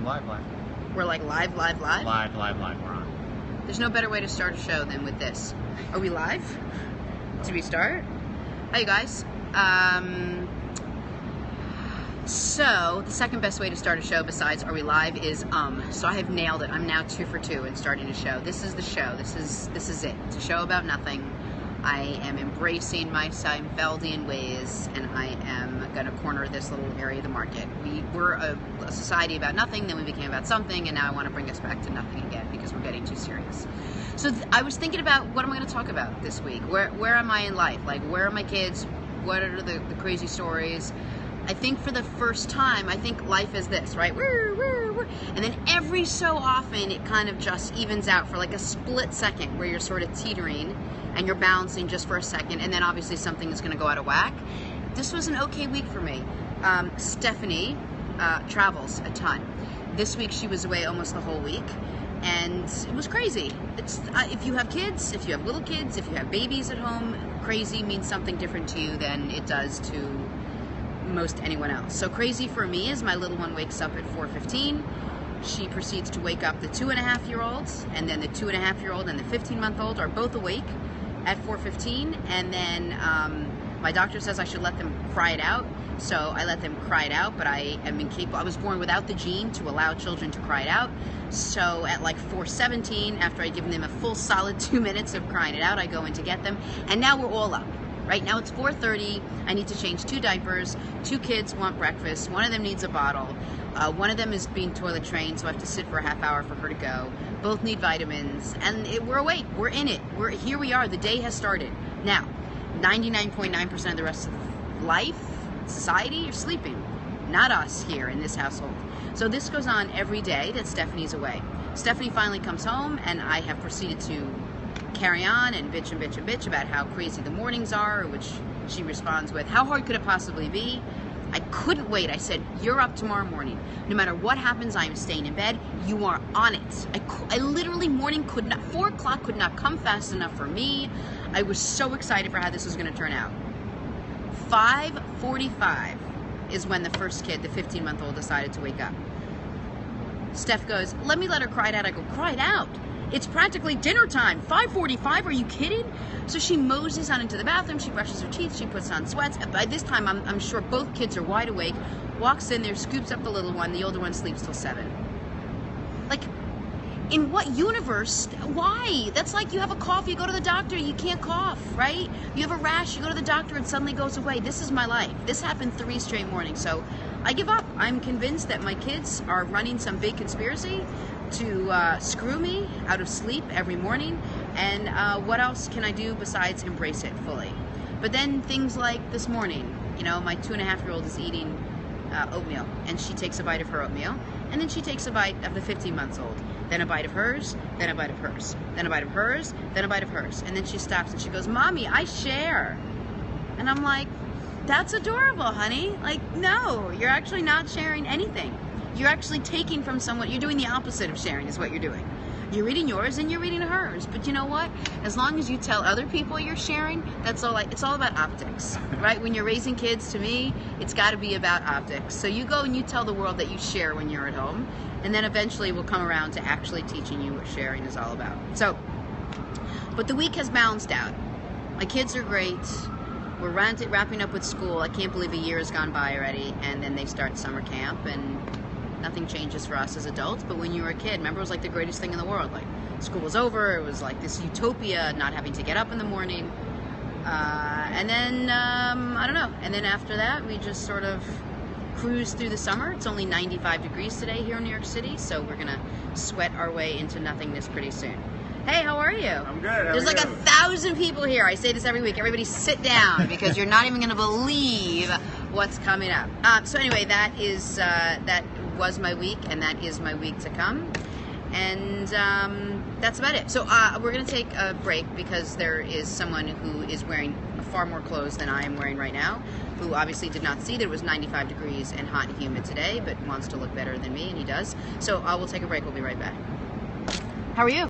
live. We're like live. Live, we're on. There's no better way to start a show than with this. Are we live? Did we start? Hi, you guys. So the second best way to start a show besides are we live is so I have nailed it. I'm now 2 for 2 in starting a show. This is the show. This is it. It's a show about nothing. I am embracing my Seinfeldian ways, and I am going to corner this little area of the market. We were a society about nothing, then we became about something, and now I want to bring us back to nothing again because we're getting too serious. So I was thinking about what am I going to talk about this week? Where am I in life? Like, where are my kids? What are the crazy stories? I think for the first time, I think life is this, right? And then every so often, it kind of just evens out for like a split second where you're sort of teetering and you're balancing just for a second, and then obviously something is going to go out of whack. This was an okay week for me. Stephanie travels a ton. This week she was away almost the whole week, and it was crazy. It's if you have kids, if you have little kids, if you have babies at home, crazy means something different to you than it does to most anyone else. So crazy for me is my little one wakes up at 4:15. She proceeds to wake up the 2.5-year-olds, and then the 2.5-year-old and the 15-month-old are both awake at 4:15, and then my doctor says I should let them cry it out, so I let them cry it out, but I am incapable. I was born without the gene to allow children to cry it out, so at like 4:17, after I'd given them a full solid 2 minutes of crying it out, I go in to get them, and now we're all up. Right now it's 4:30, I need to change 2 diapers, 2 kids want breakfast, one of them needs a bottle, one of them is being toilet trained, so I have to sit for a half hour for her to go. Both need vitamins, and we're awake, we're in it, here we are, the day has started. Now, 99.9% of the rest of life, society, are sleeping. Not us here in this household. So this goes on every day that Stephanie's away. Stephanie finally comes home, and I have proceeded to carry on and bitch about how crazy the mornings are, which she responds with, how hard could it possibly be? I couldn't wait. I said, you're up tomorrow morning. No matter what happens, I am staying in bed. You are on it. I literally, morning could not, 4 o'clock could not come fast enough for me. I was so excited for how this was going to turn out. 5:45 is when the first kid, the 15-month-old, decided to wake up. Steph goes, let me let her cry it out. I go, cry it out? It's practically dinner time. 5:45, are you kidding? So she moses on into the bathroom, she brushes her teeth, she puts on sweats. By this time, I'm sure both kids are wide awake, walks in there, scoops up the little one, the older one sleeps till 7. Like, in what universe? Why? That's like you have a cough, you go to the doctor, you can't cough, right? You have a rash, you go to the doctor, it suddenly goes away. This is my life. This happened 3 straight mornings, so I give up. I'm convinced that my kids are running some big conspiracy to screw me out of sleep every morning, and what else can I do besides embrace it fully? But then things like this morning, you know, my 2.5-year-old is eating oatmeal, and she takes a bite of her oatmeal, and then she takes a bite of the 15-month-old, then a bite of hers, then a bite of hers, then a bite of hers, then a bite of hers, and then she stops and she goes, Mommy, I share. And I'm like, that's adorable, honey. Like, no, you're actually not sharing anything. You're actually taking from someone. You're doing the opposite of sharing is what you're doing. You're reading yours and you're reading hers. But you know what? As long as you tell other people you're sharing, that's all. It's all about optics, right? When you're raising kids, to me, it's got to be about optics. So you go and you tell the world that you share when you're at home, and then eventually we'll come around to actually teaching you what sharing is all about. So, but the week has balanced out. My kids are great. We're wrapping up with school. I can't believe a year has gone by already, and then they start summer camp, and nothing changes for us as adults, but when you were a kid, remember, it was like the greatest thing in the world. Like, school was over, it was like this utopia, not having to get up in the morning. And then, I don't know, and then after that, we just sort of cruise through the summer. It's only 95 degrees today here in New York City, so we're gonna sweat our way into nothingness pretty soon. Hey, how are you? I'm good. How There's are like you? 1,000 people here. I say this every week. Everybody sit down because you're not even going to believe what's coming up. So anyway, that was my week, and that is my week to come. And that's about it. So we're going to take a break because there is someone who is wearing far more clothes than I am wearing right now, who obviously did not see that it was 95 degrees and hot and humid today, but wants to look better than me, and he does. So we'll take a break. We'll be right back. How are you?